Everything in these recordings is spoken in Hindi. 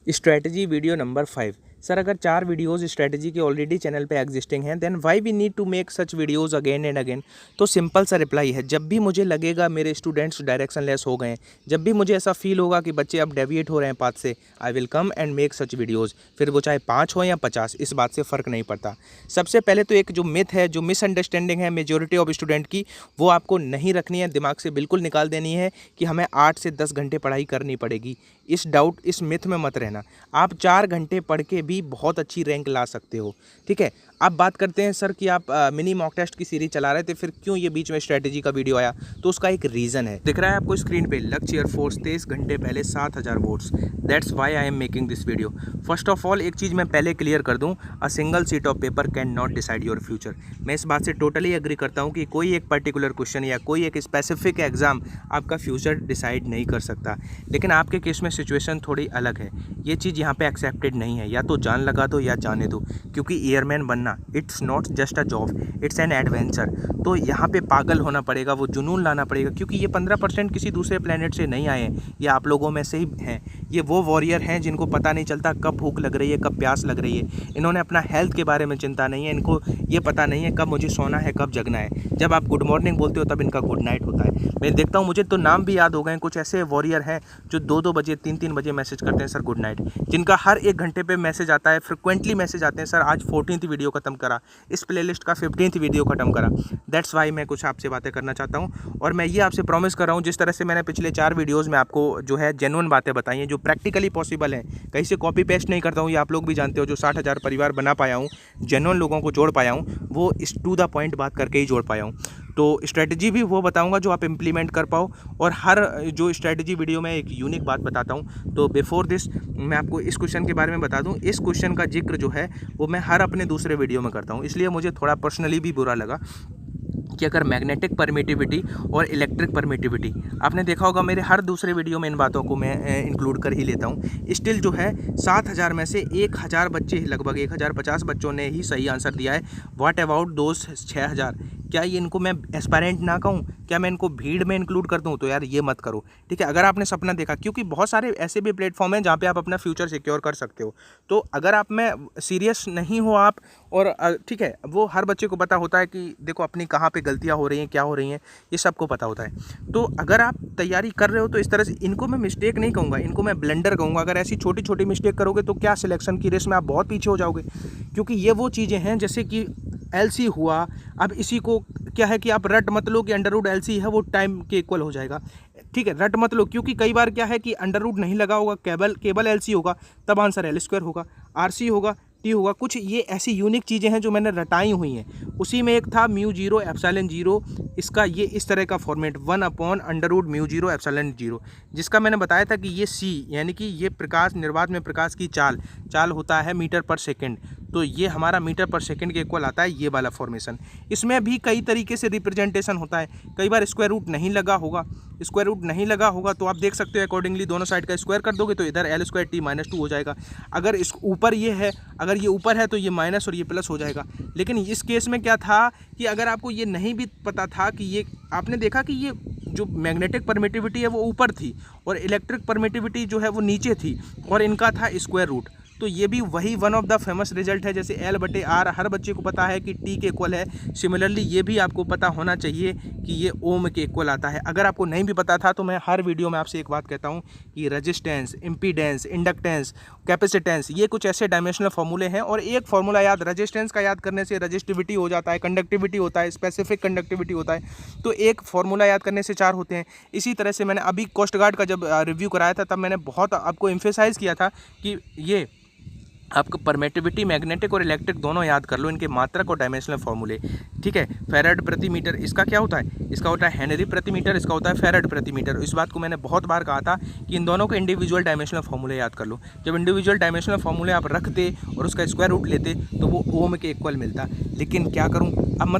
Strategy video number 5। सर अगर 4 वीडियोस स्ट्रैटेजी के ऑलरेडी चैनल पे एग्जिस्टिंग हैं then why we need to make such videos again and again. तो सिंपल सा रिप्लाई है, जब भी मुझे लगेगा मेरे स्टूडेंट्स डायरेक्शन लेस हो गए हैं, जब भी मुझे ऐसा फील होगा कि बच्चे अब डेविएट हो रहे हैं पाथ से, I will come and make such videos. फिर वो चाहे 5 हो या 50, इस बात से फ़र्क नहीं पड़ता। सबसे पहले तो एक जो मिथ है, जो मिसअंडरस्टैंडिंग है मेजोरिटी ऑफ स्टूडेंट की, वो आपको नहीं रखनी है, दिमाग से बिल्कुल निकाल देनी है कि हमें 8 से 10 घंटे पढ़ाई करनी पड़ेगी। इस मिथ में मत रहना। आप 4 घंटे पढ़ के भी बहुत अच्छी रैंक ला सकते हो। ठीक है, अब बात करते हैं सर कि आप मिनी मॉक टेस्ट की सीरीज चला रहे थे, फिर क्यों ये बीच में स्ट्रेटेजी का वीडियो आया? तो उसका एक रीज़न है, दिख रहा है आपको स्क्रीन पे, लक्ष्य एयरफोर्स 23 घंटे पहले 7000 votes. That's why I am making this video. First of all एक चीज़ मैं पहले क्लियर कर दूं, a single seat of paper can not decide your future. मैं इस बात से टोटली एग्री करता हूं कि कोई एक पर्टिकुलर क्वेश्चन या कोई एक स्पेसिफिक एग्जाम आपका फ्यूचर डिसाइड नहीं कर सकता, लेकिन आपके केस में सिचुएशन थोड़ी अलग है। ये चीज़ यहाँ पे एक्सेप्टेड नहीं है, या तो जान लगा दो या जाने दो, क्योंकि एयरमैन बनना it's not just a job, it's an adventure. तो यहाँ पे पागल होना पड़ेगा, वो जुनून लाना पड़ेगा, क्योंकि ये 15% किसी दूसरे प्लेनेट से नहीं आए हैं, ये आप लोगों में से ही हैं। ये वो वॉरियर हैं जिनको पता नहीं चलता कब भूख लग रही है, कब प्यास लग रही है। इन्होंने अपना हेल्थ के बारे में चिंता नहीं है, इनको ये पता नहीं है कब मुझे सोना है, कब जगना है। जब आप गुड मॉर्निंग बोलते हो तब इनका गुड नाइट होता है। मैं देखता हूँ, मुझे तो नाम भी याद हो गए, कुछ ऐसे वॉरियर हैं जो 2-2 बजे 3-3 बजे मैसेज करते हैं, सर गुड नाइट, जिनका हर 1 घंटे पे मैसेज आता है, फ्रिक्वेंटली मैसेज आते हैं, सर आज 14th वीडियो खत्म करा, इस प्लेलिस्ट का 15th वीडियो खत्म करा। दैट्स वाई मैं कुछ आपसे बातें करना चाहता हूँ, और मैं ये आपसे प्रॉमिस कर रहा हूँ, जिस तरह से मैंने पिछले 4 वीडियोज़ में आपको जो है जेन्युइन बातें बताई हैं, जो प्रैक्टिकली पॉसिबल हैं, कहीं से कॉपी पेस्ट नहीं करता हूँ, ये आप लोग भी जानते हो। जो 60,000 परिवार बना पाया हूँ, जेन्युइन लोगों को जोड़ पाया हूँ, वो इस टू द पॉइंट बात करके ही जोड़ पाया हूँ। तो स्ट्रैटेजी भी वो बताऊंगा जो आप इम्प्लीमेंट कर पाओ, और हर जो स्ट्रैटेजी वीडियो में एक यूनिक बात बताता हूं। तो बिफोर दिस मैं आपको इस क्वेश्चन के बारे में बता दूं, इस क्वेश्चन का जिक्र जो है वो मैं हर अपने दूसरे वीडियो में करता हूं, इसलिए मुझे थोड़ा पर्सनली भी बुरा लगा कि अगर मैग्नेटिक परमिटिविटी और इलेक्ट्रिक परमिटिविटी, आपने देखा होगा मेरे हर दूसरे वीडियो में इन बातों को मैं इंक्लूड कर ही लेता हूँ। स्टिल जो है 7000 में से 1000 बच्चे, लगभग 1050 बच्चों ने ही सही आंसर दिया है। व्हाट अबाउट दोस्त 6000? क्या ये इनको मैं एस्पायरेंट ना कहूँ? क्या मैं इनको भीड़ में इंक्लूड कर दूँ? तो यार ये मत करो, ठीक है। अगर आपने सपना देखा, क्योंकि बहुत सारे ऐसे भी प्लेटफॉर्म हैं जहाँ पे आप अपना फ्यूचर सिक्योर कर सकते हो, तो अगर आप में सीरियस नहीं हो आप, और ठीक है, वो हर बच्चे को पता होता है कि देखो अपनी कहाँ पे गलतियाँ हो रही हैं, क्या हो रही हैं, ये सबको पता होता है। तो अगर आप तैयारी कर रहे हो तो इस तरह से, इनको मैं मिस्टेक नहीं कहूँगा, इनको मैं ब्लंडर कहूँगा। अगर ऐसी छोटी छोटी मिस्टेक करोगे तो क्या सिलेक्शन की रेस में आप बहुत पीछे हो जाओगे, क्योंकि ये वो चीज़ें हैं जैसे कि एलसी हुआ। अब इसी को क्या है कि आप रट मत लो कि अंडर रूट एलसी है वो टाइम के इक्वल हो जाएगा, ठीक है, रट मत लो, क्योंकि कई बार क्या है कि अंडर रूट नहीं लगा होगा, केबल एलसी होगा, तब आंसर एल स्क्वायर होगा, आरसी होगा, टी होगा। कुछ ये ऐसी यूनिक चीज़ें हैं जो मैंने रटाई हुई हैं। उसी में एक था म्यू 0 एप्सिलॉन 0, इसका ये इस तरह का फॉर्मेट 1/√μ 0 एप्सिलॉन 0, जिसका मैंने बताया था कि ये सी, यानी कि ये प्रकाश निर्वात में प्रकाश की चाल होता है मीटर पर सेकेंड, तो ये हमारा मीटर पर सेकंड के इक्वल आता है, ये वाला फॉर्मेशन। इसमें भी कई तरीके से रिप्रेजेंटेशन होता है, कई बार स्क्वायर रूट नहीं लगा होगा, तो आप देख सकते हो अकॉर्डिंगली दोनों साइड का स्क्वायर कर दोगे तो इधर एल स्क्वायर टी -2 हो जाएगा। अगर इस ऊपर ये है, अगर ये ऊपर है तो ये माइनस और ये प्लस हो जाएगा। लेकिन इस केस में क्या था कि अगर आपको ये नहीं भी पता था कि ये, आपने देखा कि ये जो मैग्नेटिक परमिटिविटी है वो ऊपर थी और इलेक्ट्रिक परमिटिविटी जो है वो नीचे थी, और इनका था स्क्वायर रूट। तो ये भी वही one of the famous result है, जैसे L/R हर बच्चे को पता है कि T के इक्वल है। सिमिलरली ये भी आपको पता होना चाहिए कि ये ओम के इक्वल आता है। अगर आपको नहीं भी पता था तो मैं हर वीडियो में आपसे एक बात कहता हूँ कि रेजिस्टेंस, इम्पीडेंस, इंडक्टेंस, कैपेसिटेंस, ये कुछ ऐसे डायमेंशनल फॉर्मूले हैं, और एक फार्मूला याद, रेजिस्टेंस का याद करने से रजिस्टिविटी हो जाता है, कंडक्टिविटी होता है, स्पेसिफिक कंडक्टिविटी होता है, तो एक फार्मूला याद करने से 4 होते हैं। इसी तरह से मैंने अभी कोस्ट गार्ड का जब रिव्यू कराया था तब मैंने बहुत आपको एम्फेसाइज़ किया था कि ये आपको परमिटिविटी, मैग्नेटिक और इलेक्ट्रिक दोनों याद कर लो, इनके मात्रक और डायमेंशनल फॉर्मूले, ठीक है। फैराड प्रति मीटर इसका क्या होता है? इसका होता है हेनरी प्रति मीटर, इसका होता है फैराड प्रति मीटर। इस बात को मैंने बहुत बार कहा था कि इन दोनों के इंडिविजुअल डायमेंशनल फॉर्मूले याद कर लो। जब इंडिविजुअल डायमेंशनल फॉर्मूले आप रखते और उसका स्क्वायर रूट लेते तो वो ओम के इक्वल मिलता। लेकिन क्या करूँ अब,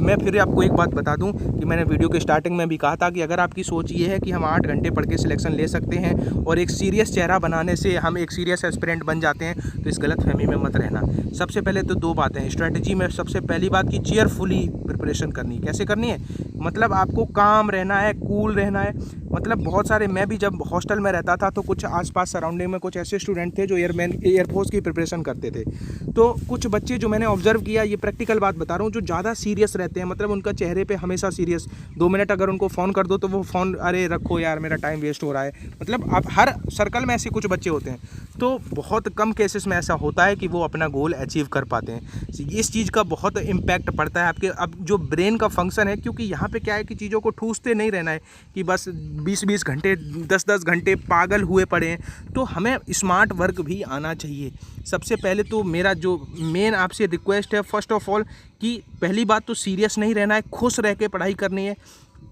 मैं फिर आपको एक बात बता दूं कि मैंने वीडियो के स्टार्टिंग में भी कहा था कि अगर आपकी सोच ये है कि हम 8 घंटे पढ़ के सिलेक्शन ले सकते हैं और एक सीरियस चेहरा बनाने से हम एक सीरियस एस्पिरेंट बन जाते हैं, तो इस गलतफहमी में मत रहना। सबसे पहले तो 2 बातें हैं स्ट्रैटेजी में। सबसे पहली बात कि चीयरफुली प्रिपरेशन करनी। कैसे करनी है? मतलब आपको काम रहना है, कूल रहना है, मतलब बहुत सारे, मैं भी जब हॉस्टल में रहता था तो कुछ आसपास सराउंडिंग में कुछ ऐसे स्टूडेंट थे जो एयरफोर्स की प्रिपरेशन करते थे। तो कुछ बच्चे जो मैंने ऑब्जर्व किया, ये प्रैक्टिकल बात बता रहा हूँ, जो ज़्यादा सीरियस रहते हैं, मतलब उनका चेहरे पे हमेशा सीरियस, 2 मिनट अगर उनको फ़ोन कर दो तो वो फ़ोन, अरे रखो यार मेरा टाइम वेस्ट हो रहा है, मतलब आप हर सर्कल में ऐसे कुछ बच्चे होते हैं। तो बहुत कम केसेस में ऐसा होता है कि वो अपना गोल अचीव कर पाते हैं। इस चीज़ का बहुत इम्पैक्ट पड़ता है आपके अब जो ब्रेन का फंक्शन है, क्योंकि यहाँ पे क्या है कि चीज़ों को ठूसते नहीं रहना है कि बस 20-20 घंटे 10-10 घंटे पागल हुए पड़े हैं। तो हमें स्मार्ट वर्क भी आना चाहिए। सबसे पहले तो मेरा जो मेन आपसे रिक्वेस्ट है, फर्स्ट ऑफ ऑल, कि पहली बात तो सीरियस नहीं रहना है, खुश रह के पढ़ाई करनी है,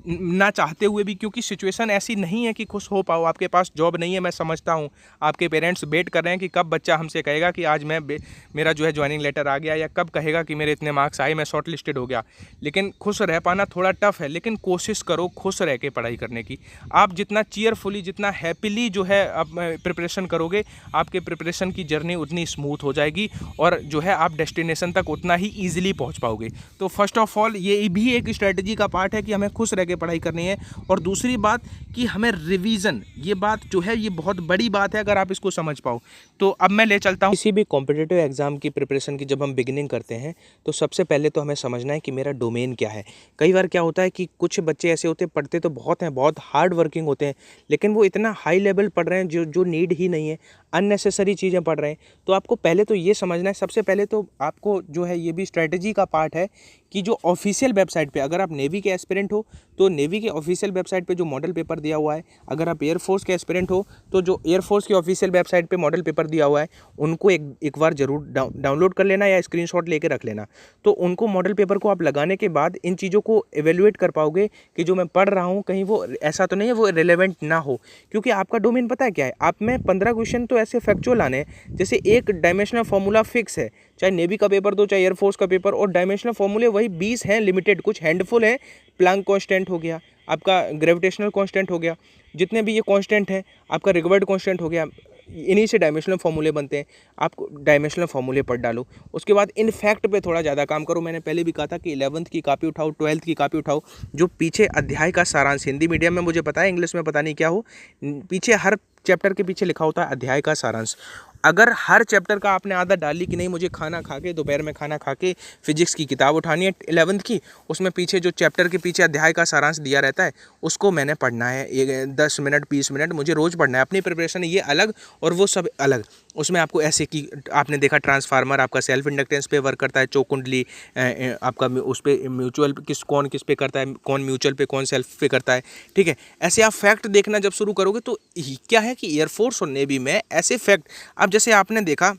ना चाहते हुए भी, क्योंकि सिचुएशन ऐसी नहीं है कि खुश हो पाओ। आपके पास जॉब नहीं है, मैं समझता हूँ आपके पेरेंट्स वेट कर रहे हैं कि कब बच्चा हमसे कहेगा कि आज मेरा जो है ज्वाइनिंग लेटर आ गया, या कब कहेगा कि मेरे इतने मार्क्स आए, मैं शॉर्ट लिस्टेड हो गया। लेकिन खुश रह पाना थोड़ा टफ है, लेकिन कोशिश करो खुश रह के पढ़ाई करने की। आप जितना चीयरफुली, जितना हैप्पीली जो है आप प्रिपरेशन करोगे, आपके प्रिपरेशन की जर्नी उतनी स्मूथ हो जाएगी और जो है आप डेस्टिनेशन तक उतना ही ईजिली पहुँच पाओगे। तो फर्स्ट ऑफ ऑल ये भी एक स्ट्रेटजी का पार्ट है कि हमें खुश रह के पढ़ाई करनी है। और दूसरी बात कि हमें रिवीजन, ये बात जो है ये बहुत बड़ी बात है अगर आप इसको समझ पाओ। तो अब मैं ले चलता हूँ, किसी भी कॉम्पिटिटिव एग्जाम की प्रिपरेशन की जब हम बिगिनिंग करते हैं तो सबसे पहले तो हमें समझना है कि मेरा डोमेन क्या है। कई बार क्या होता है कि कुछ बच्चे ऐसे होते हैं, पढ़ते तो बहुत हैं, बहुत हार्ड वर्किंग होते हैं, लेकिन वो इतना हाई लेवल पढ़ रहे हैं जो नीड ही नहीं है, अननेसेसरी चीज़ें पढ़ रहे हैं। तो आपको पहले तो ये समझना है, सबसे पहले तो आपको जो है ये भी स्ट्रेटजी का पार्ट है कि जो ऑफिशियल वेबसाइट पे, अगर आप नेवी के एस्पिरेंट हो तो नेवी के ऑफिशियल वेबसाइट पे जो मॉडल पेपर दिया हुआ है, अगर आप एयरफोर्स के एस्पिरेंट हो तो जो एयरफोर्स की ऑफिशियल वेबसाइट पे मॉडल पेपर दिया हुआ है उनको एक बार जरूर डाउनलोड कर लेना या स्क्रीनशॉट लेके रख लेना। तो उनको मॉडल पेपर को आप लगाने के बाद इन चीज़ों को एवेल्युएट कर पाओगे कि जो मैं पढ़ रहा हूँ कहीं वो ऐसा तो नहीं है वो रिलेवेंट ना हो। क्योंकि आपका डोमेन पता है क्या है, आप में 15 क्वेश्चन तो ऐसे फैक्चुअल आने हैं, जैसे एक डायमेंशनल फॉर्मूला फिक्स है, चाहे नेवी का पेपर दो चाहे एयरफोर्स का पेपर, और डायमेंशनल फॉर्मूले वही 20 हैं, लिमिटेड, कुछ हैंडफुल हैं। प्लांक कांस्टेंट हो गया, आपका ग्रेविटेशनल कांस्टेंट हो गया, जितने भी ये कांस्टेंट हैं, आपका रिक्वायर्ड कांस्टेंट हो गया, इन्हीं से डायमेंशनल फॉर्मूले बनते हैं। आपको डायमेंशनल फॉर्मूले पढ़ डालो, उसके बाद इन फैक्ट पे थोड़ा ज़्यादा काम करो। मैंने पहले भी कहा था कि 11th की कॉपी उठाओ, 12th की कॉपी उठाओ, जो पीछे अध्याय का सारांश, हिंदी मीडियम में मुझे पता है, इंग्लिश में पता नहीं क्या हो, पीछे हर चैप्टर के पीछे लिखा होता है अध्याय का सारांश। अगर हर चैप्टर का आपने आदत डाली कि नहीं मुझे खाना खा के, दोपहर में खाना खा के फिजिक्स की किताब उठानी है 11th की, उसमें पीछे जो चैप्टर के पीछे अध्याय का सारांश दिया रहता है उसको मैंने पढ़ना है, ये 10 मिनट 20 मिनट मुझे रोज़ पढ़ना है। अपनी प्रिपरेशन ये अलग और वो सब अलग। उसमें आपको ऐसे कि आपने देखा ट्रांसफार्मर आपका सेल्फ इंडक्टेंस पे वर्क करता है, चौक कुंडली आपका उस पर म्यूचुअल कौन किस पे करता है, कौन म्यूचुअल पे कौन सेल्फ पे करता है, ठीक है। ऐसे आप फैक्ट देखना जब शुरू करोगे तो क्या है कि एयरफोर्स और नेवी में ऐसे फैक्ट, अब जैसे आपने देखा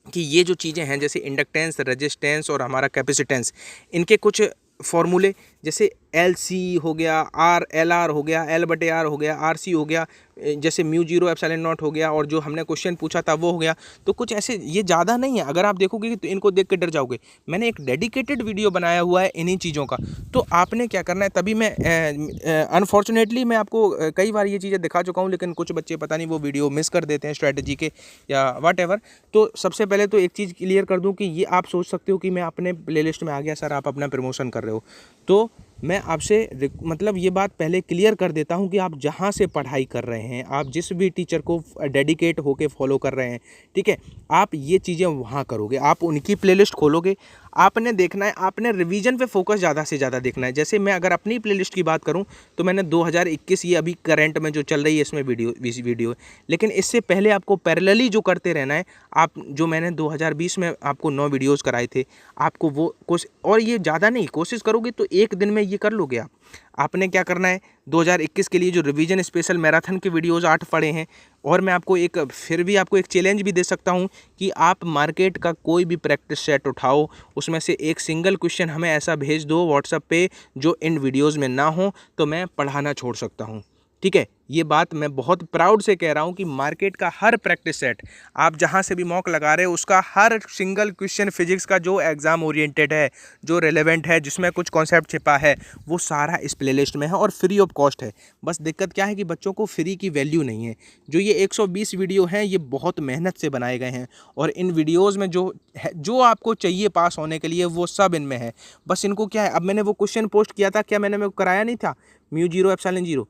कि ये जो चीज़ें हैं जैसे इंडक्टेंस, रेजिस्टेंस और हमारा कैपेसिटेंस, इनके कुछ फॉर्मूले जैसे एल सी हो गया, आर एल आर हो गया, एल बटे आर हो गया, आर सी हो गया, जैसे म्यू जीरो एप्सिलॉन नॉट हो गया, और जो हमने क्वेश्चन पूछा था वो हो गया। तो कुछ ऐसे ये ज़्यादा नहीं है, अगर आप देखोगे तो इनको देख के डर जाओगे। मैंने एक डेडिकेटेड वीडियो बनाया हुआ है इन्हीं चीज़ों का। तो आपने क्या करना है, तभी मैं अनफॉर्चुनेटली मैं आपको कई बार ये चीज़ें दिखा चुका हूँ, लेकिन कुछ बच्चे पता नहीं वो वीडियो मिस कर देते हैं स्ट्रैटेजी के या वट। तो सबसे पहले तो एक चीज़ क्लियर कर दूँ कि ये आप सोच सकते हो कि मैं अपने प्लेलिस्ट में आ गया सर, आप अपना प्रमोशन कर रहे हो। तो मैं आपसे मतलब ये बात पहले क्लियर कर देता हूँ कि आप जहाँ से पढ़ाई कर रहे हैं, आप जिस भी टीचर को डेडिकेट होके फॉलो कर रहे हैं, ठीक है, आप ये चीज़ें वहाँ करोगे, आप उनकी प्लेलिस्ट खोलोगे, आपने देखना है, आपने रिवीजन पे फोकस ज़्यादा से ज़्यादा देखना है। जैसे मैं अगर अपनी प्लेलिस्ट की बात करूँ तो मैंने 2021 ये अभी करंट में जो चल रही है इसमें वीडियो, लेकिन इससे पहले आपको पैरेलली जो करते रहना है। आप जो मैंने 2020 में आपको 9 वीडियोज़ कराए थे, आपको वो कोशिश, और ये ज़्यादा नहीं, कोशिश करोगे तो एक दिन में ये कर लोगे आप। आपने क्या करना है, 2021 के लिए जो रिवीजन स्पेशल मैराथन के वीडियोज़ 8 पड़े हैं, और मैं आपको फिर भी आपको एक चैलेंज भी दे सकता हूं कि आप मार्केट का कोई भी प्रैक्टिस सेट उठाओ, उसमें से एक सिंगल क्वेश्चन हमें ऐसा भेज दो व्हाट्सएप पे जो इन वीडियोज़ में ना हो, तो मैं पढ़ाना छोड़ सकता हूं, ठीक है। ये बात मैं बहुत प्राउड से कह रहा हूँ कि मार्केट का हर प्रैक्टिस सेट, आप जहाँ से भी मॉक लगा रहे हो, उसका हर सिंगल क्वेश्चन फिजिक्स का जो एग्ज़ाम ओरिएंटेड है, जो रेलेवेंट है, जिसमें कुछ कॉन्सेप्ट छिपा है, वो सारा इस प्लेलिस्ट में है और फ्री ऑफ कॉस्ट है। बस दिक्कत क्या है कि बच्चों को फ्री की वैल्यू नहीं है। जो ये 120 वीडियो हैं ये बहुत मेहनत से बनाए गए हैं, और इन वीडियोज़ में जो आपको चाहिए पास होने के लिए वो सब इनमें है। बस इनको क्या है, अब मैंने वो क्वेश्चन पोस्ट किया था, क्या मैंने कराया नहीं था म्यू जीरो एप्सिलॉन जीरो,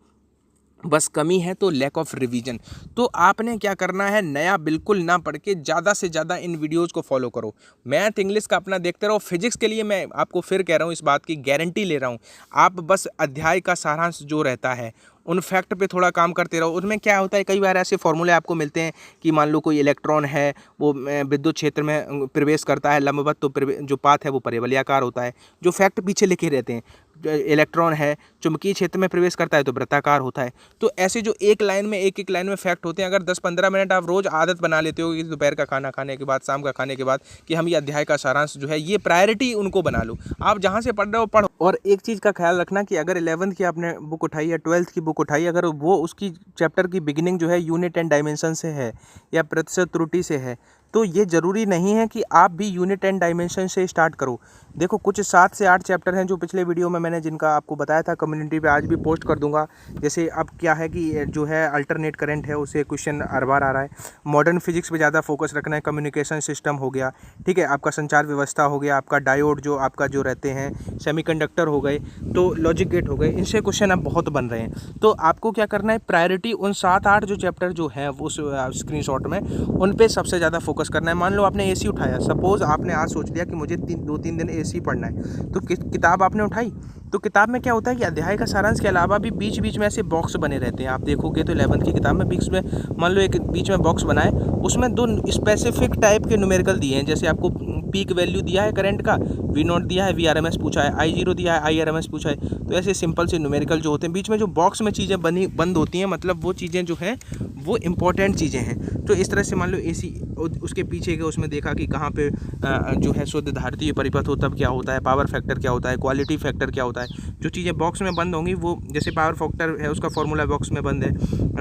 बस कमी है तो लैक ऑफ रिवीजन। तो आपने क्या करना है, नया बिल्कुल ना पढ़ के ज़्यादा से ज़्यादा इन वीडियोज़ को फॉलो करो। मैथ इंग्लिश का अपना देखते रहो। फिजिक्स के लिए मैं आपको फिर कह रहा हूँ, इस बात की गारंटी ले रहा हूँ, आप बस अध्याय का सारांश जो रहता है उन फैक्ट पे थोड़ा काम करते रहो। उनमें क्या होता है, कई बार ऐसे फॉर्मूले आपको मिलते हैं कि मान लो कोई इलेक्ट्रॉन है, वो विद्युत क्षेत्र में प्रवेश करता है लंबवत, तो जो पाथ है वो परिवलयाकार होता है। जो फैक्ट पीछे लिखे रहते हैं, इलेक्ट्रॉन है चुंबकीय क्षेत्र में प्रवेश करता है तो वृत्ताकार होता है। तो ऐसे जो एक लाइन में एक लाइन में फैक्ट होते हैं, अगर 10-15 मिनट आप रोज आदत बना लेते हो कि दोपहर का खाना खाने के बाद, शाम का खाने के बाद, कि हम ये अध्याय का सारांश जो है, ये प्रायोरिटी उनको बना लो। आप जहाँ से पढ़ रहे हो पढ़ो। और एक चीज़ का ख्याल रखना कि अगर 11th की आपने बुक उठाई या 12th की बुक उठाई, अगर वो उसकी चैप्टर की बिगिनिंग जो है यूनिट एंड डायमेंशन से है या प्रतिशत त्रुटि से है, तो ये ज़रूरी नहीं है कि आप भी यूनिट एंड डायमेंशन से स्टार्ट करो। देखो कुछ 7 से 8 चैप्टर हैं जो पिछले वीडियो में मैंने जिनका आपको बताया था, कम्युनिटी पे आज भी पोस्ट कर दूंगा। जैसे अब क्या है कि जो है अल्टरनेट करंट है, उसे क्वेश्चन हर बार आ रहा है। मॉडर्न फिजिक्स पे ज़्यादा फोकस रखना है। कम्युनिकेशन सिस्टम हो गया, ठीक है, आपका संचार व्यवस्था हो गया, आपका डायोड जो आपका जो रहते हैं, सेमीकंडक्टर हो गए, तो लॉजिक गेट हो गए, इनसे क्वेश्चन अब बहुत बन रहे हैं। तो आपको क्या करना है, प्रायोरिटी उन 7-8 जो चैप्टर जो है उस स्क्रीनशॉट में, उन पे सबसे ज़्यादा फोकस करना है। मान लो आपने एसी उठाया, सपोज आपने आज सोच लिया कि मुझे 2-3 दिन एसी पढ़ना है, तो किताब आपने उठाई, तो किताब में क्या होता है कि अध्याय का सारांश के अलावा भी बीच बीच में ऐसे बॉक्स बने रहते हैं। आप देखोगे तो 11th की किताब में बीच में मान लो एक बीच में बॉक्स बना है, उसमें 2 स्पेसिफिक टाइप के न्यूमेरिकल दिए हैं। जैसे आपको पीक वैल्यू दिया है करंट का, V0 दिया है, VRMS पूछा है, I0 दिया है, IRMS पूछा है। तो ऐसे सिंपल से न्यूमेरिकल जो होते हैं, बीच में जो बॉक्स में चीज़ें बंद होती हैं, मतलब वो चीज़ें जो हैं वो इंपॉर्टेंट चीज़ें हैं। तो इस तरह से मान लो एसी, उसके पीछे के उसमें देखा कि कहाँ पे जो है शुद्ध धारितीय परिपथ हो तब क्या होता है, पावर फैक्टर क्या होता है, क्वालिटी फैक्टर क्या होता है। जो चीज़ें बॉक्स में बंद होंगी वो, जैसे पावर फैक्टर है उसका फॉर्मूला बॉक्स में बंद है,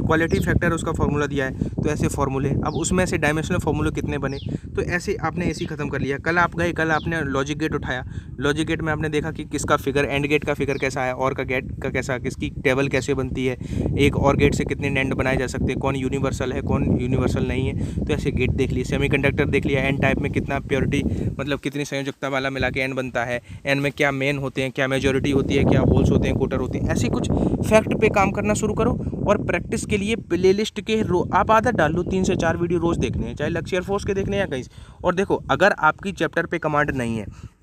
क्वालिटी फैक्टर उसका फॉर्मूला दिया है, तो ऐसे फॉर्मूले, अब उसमें से डायमेंशनल फॉर्मूले कितने बने, तो ऐसे आपने एसी खत्म कर लिया। कल आप गए, कल आपने लॉजिक गेट उठाया, लॉजिक गेट में आपने देखा कि किसका फिगर, एंड गेट का फिगर कैसा है, और का गेट का कैसा, किसकी टेबल कैसे बनती है, एक और गेट से कितने एंड बनाए जा सकते हैं, कौन यूनिवर्सल है कौन यूनिवर्सल नहीं है, तो ऐसे गेट देख लिए। सेमीकंडक्टर देख लिया, एन टाइप में कितना प्योरिटी, मतलब कितनी संयोजकता वाला मिला के एन बनता है, एन में क्या मेन होते हैं, क्या मेजॉरिटी होती है, क्या होल्स होते हैं, कोटर होते हैं। ऐसे कुछ फैक्ट पे काम करना शुरू करो। और प्रैक्टिस के लिए प्लेलिस्ट के आप आदत डाल लो, 3 से 4 वीडियो रोज़ देखने हैं, चाहे लक्ष्य एयरफोर्स के देखने हैं या कहीं। और देखो अगर आपकी चैप्टर पे कमांड नहीं है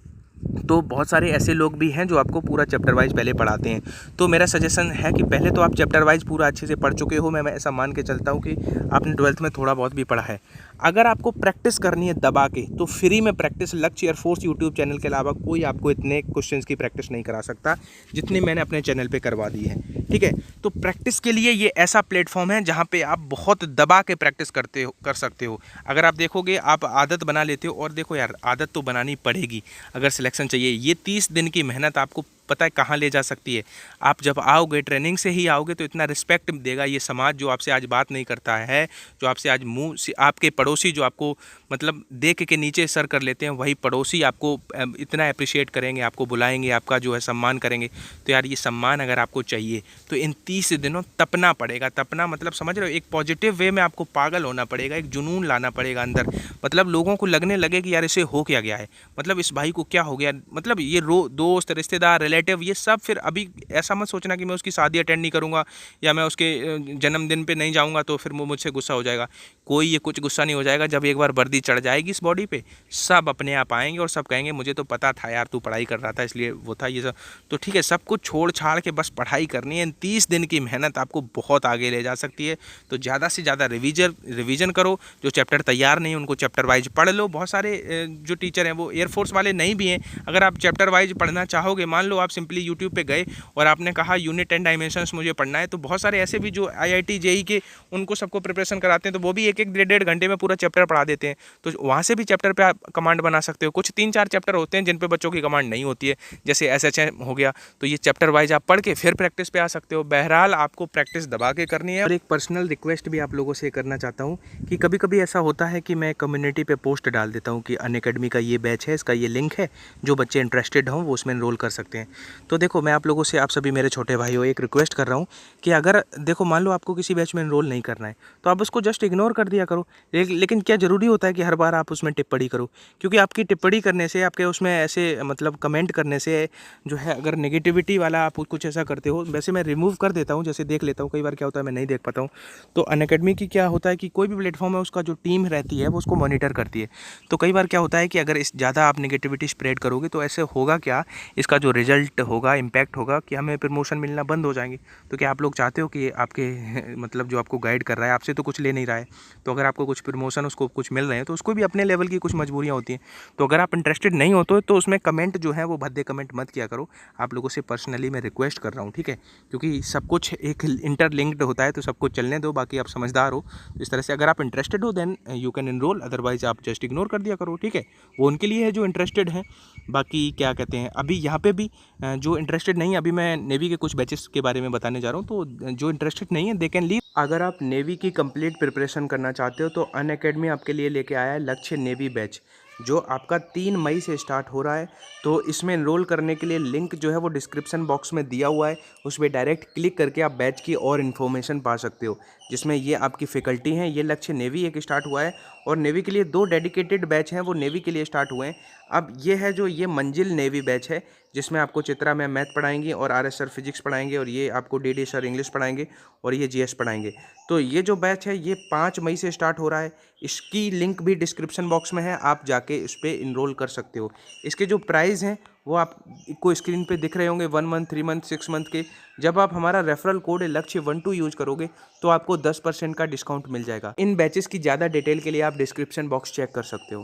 तो बहुत सारे ऐसे लोग भी हैं जो आपको पूरा चैप्टर वाइज पहले पढ़ाते हैं। तो मेरा सजेशन है कि पहले तो आप चैप्टर वाइज पूरा अच्छे से पढ़ चुके हो। मैं ऐसा मान के चलता हूँ कि आपने 12th में थोड़ा बहुत भी पढ़ा है। अगर आपको प्रैक्टिस करनी है दबा के, तो फ्री में प्रैक्टिस लक्ष्य एयरफोर्स यूट्यूब चैनल के अलावा कोई आपको इतने क्वेश्चंस की प्रैक्टिस नहीं करा सकता जितनी मैंने अपने चैनल पे करवा दी है, ठीक है। तो प्रैक्टिस के लिए ये ऐसा प्लेटफॉर्म है जहाँ पे आप बहुत दबा के प्रैक्टिस कर सकते हो। अगर आप देखोगे, आप आदत बना लेते हो, और देखो यार आदत तो बनानी पड़ेगी अगर सिलेक्शन चाहिए। ये 30 दिन की मेहनत आपको पता है कहाँ ले जा सकती है। आप जब आओगे, ट्रेनिंग से ही आओगे, तो इतना रिस्पेक्ट देगा ये समाज जो आपसे आज बात नहीं करता है, जो आपसे आज मुंह से, आपके पड़ोसी जो आपको मतलब देख के नीचे सर कर लेते हैं, वही पड़ोसी आपको इतना अप्रिशिएट करेंगे, आपको बुलाएंगे, आपका जो है सम्मान करेंगे। तो यार ये सम्मान अगर आपको चाहिए तो इन 30 दिनों तपना पड़ेगा। तपना मतलब समझ रहे हो, एक पॉजिटिव वे में आपको पागल होना पड़ेगा, एक जुनून लाना पड़ेगा अंदर। मतलब लोगों को लगने लगे कि यार इसे हो क्या गया है, मतलब इस भाई को क्या हो गया, मतलब ये दोस्त रिश्तेदार रिलेटिव ये सब। फिर अभी ऐसा मत सोचना कि मैं उसकी शादी अटेंड नहीं करूँगा या मैं उसके जन्मदिन पे नहीं जाऊँगा तो फिर वो मुझसे गुस्सा हो जाएगा। कोई ये कुछ गुस्सा नहीं हो जाएगा। जब एक बार वर्दी चढ़ जाएगी इस बॉडी पे, सब अपने आप आएंगे और सब कहेंगे मुझे तो पता था यार तू पढ़ाई कर रहा था इसलिए वो था ये सब। तो ठीक है, सब कुछ छोड़ छाड़ के बस पढ़ाई करनी है। इन 30 दिन की मेहनत आपको बहुत आगे ले जा सकती है। तो ज़्यादा से ज़्यादा रिवीजन करो। जो चैप्टर तैयार नहीं उनको चैप्टर वाइज पढ़ लो। बहुत सारे जो टीचर हैं वो एयरफोर्स वाले नहीं भी हैं। अगर आप चैप्टर वाइज पढ़ना चाहोगे, मान लो आप सिंपली यूट्यूब पे गए और आपने कहा यूनिट एंड डायमेंशंस मुझे पढ़ना है, तो बहुत सारे ऐसे भी जो IIT JEE के उनको सबको प्रिपरेशन कराते हैं, तो वो भी 1-1 डेढ़ घंटे में पूरा चैप्टर पढ़ा देते हैं। तो वहाँ से भी चैप्टर पे आप कमांड बना सकते हो। कुछ 3-4 चैप्टर होते हैं जिन पे बच्चों की कमांड नहीं होती है, जैसे SHM हो गया। तो ये चैप्टर वाइज आप पढ़ के फिर प्रैक्टिस पे आ सकते हो। बहरहाल आपको प्रैक्टिस दबा के करनी है। और एक पर्सनल रिक्वेस्ट भी आप लोगों से करना चाहता हूँ कि कभी कभी ऐसा होता है कि मैं कम्युनिटी पे पोस्ट डाल देता हूँ कि अनअकैडमी का ये बैच है, इसका ये लिंक है, जो बच्चे इंटरेस्टेड हों वो उसमें एनरोल कर सकते हैं। तो देखो मैं आप लोगों से, आप सभी मेरे छोटे भाइयों, एक रिक्वेस्ट कर रहा हूँ कि अगर देखो मान लो आपको किसी बैच में एनरोल नहीं करना है तो आप उसको जस्ट इग्नोर कर दिया करो। लेकिन क्या ज़रूरी होता है कि हर बार आप उसमें टिप्पणी करो? क्योंकि आपकी टिप्पणी करने से, आपके उसमें ऐसे मतलब कमेंट करने से जो है, अगर नेगेटिविटी वाला आप कुछ ऐसा करते हो, वैसे मैं रिमूव कर देता हूँ, जैसे देख लेता हूँ, कई बार क्या होता है मैं नहीं देख पाता हूँ। तो अनअकैडमी की क्या होता है कि कोई भी प्लेटफॉर्म है उसका जो टीम रहती है वो उसको मॉनिटर करती है। तो कई बार क्या होता है कि अगर इस ज़्यादा आप नेगेटिविटी स्प्रेड करोगे तो ऐसे होगा क्या, इसका जो रिजल्ट होगा, इम्पैक्ट होगा कि हमें प्रमोशन मिलना बंद हो जाएंगे। तो क्या आप लोग चाहते हो कि आपके मतलब जो आपको गाइड कर रहा है आपसे तो कुछ ले नहीं रहा है, तो अगर आपको कुछ प्रमोशन उसको कुछ मिल रहे हैं तो उसको भी अपने लेवल की कुछ मजबूरियाँ होती हैं। तो अगर आप इंटरेस्टेड नहीं हो तो उसमें कमेंट जो है वो भद्दे कमेंट मत किया करो। आप लोगों से पर्सनली मैं रिक्वेस्ट कर रहा हूँ, ठीक है? क्योंकि सब कुछ एक इंटरलिंक्ड होता है, तो सब कुछ चलने दो, बाकी आप समझदार हो। तो इस तरह से अगर आप इंटरेस्टेड हो then you can enroll, otherwise आप जस्ट इग्नोर कर दिया करो, ठीक है? वो उनके लिए है जो इंटरेस्टेड हैं। बाकी क्या कहते हैं, अभी यहाँ पे भी जो इंटरेस्टेड नहीं है, अभी मैं नेवी के कुछ बैचेस के बारे में बताने जा रहा हूँ, तो जो इंटरेस्टेड नहीं है दे कैन लीव। अगर आप नेवी की कंप्लीट प्रिपरेशन करना चाहते हो तो अनअकैडमी आपके लिए लेके आया है लक्ष्य नेवी बैच, जो आपका 3 मई से स्टार्ट हो रहा है। तो इसमें एनरोल करने के लिए लिंक जो है वो डिस्क्रिप्शन बॉक्स में दिया हुआ है, उस पर डायरेक्ट क्लिक करके आप बैच की और इन्फॉर्मेशन पा सकते हो, जिसमें ये आपकी फैकल्टी हैं। ये लक्ष्य नेवी एक स्टार्ट हुआ है और नेवी के लिए 2 डेडिकेटेड बैच हैं, वो नेवी के लिए स्टार्ट हुए हैं। अब ये है जो ये मंजिल नेवी बैच है, जिसमें आपको चित्रा मैम मैथ पढ़ाएंगी और RS सर फिजिक्स पढ़ाएंगे और ये आपको DD सर इंग्लिश पढ़ाएंगे और ये GS पढ़ाएंगे। तो ये जो बैच है ये 5 मई से स्टार्ट हो रहा है। इसकी लिंक भी डिस्क्रिप्शन बॉक्स में है, आप जाके इस पर इनरोल कर सकते हो। इसके जो प्राइस हैं वो आपको स्क्रीन पे दिख रहे होंगे, 1 मंथ, 3 मंथ, 6 मंथ के। जब आप हमारा रेफरल कोड लक्ष्य 12 यूज करोगे तो आपको 10% का डिस्काउंट मिल जाएगा। इन बैचेस की ज़्यादा डिटेल के लिए आप डिस्क्रिप्शन बॉक्स चेक कर सकते हो।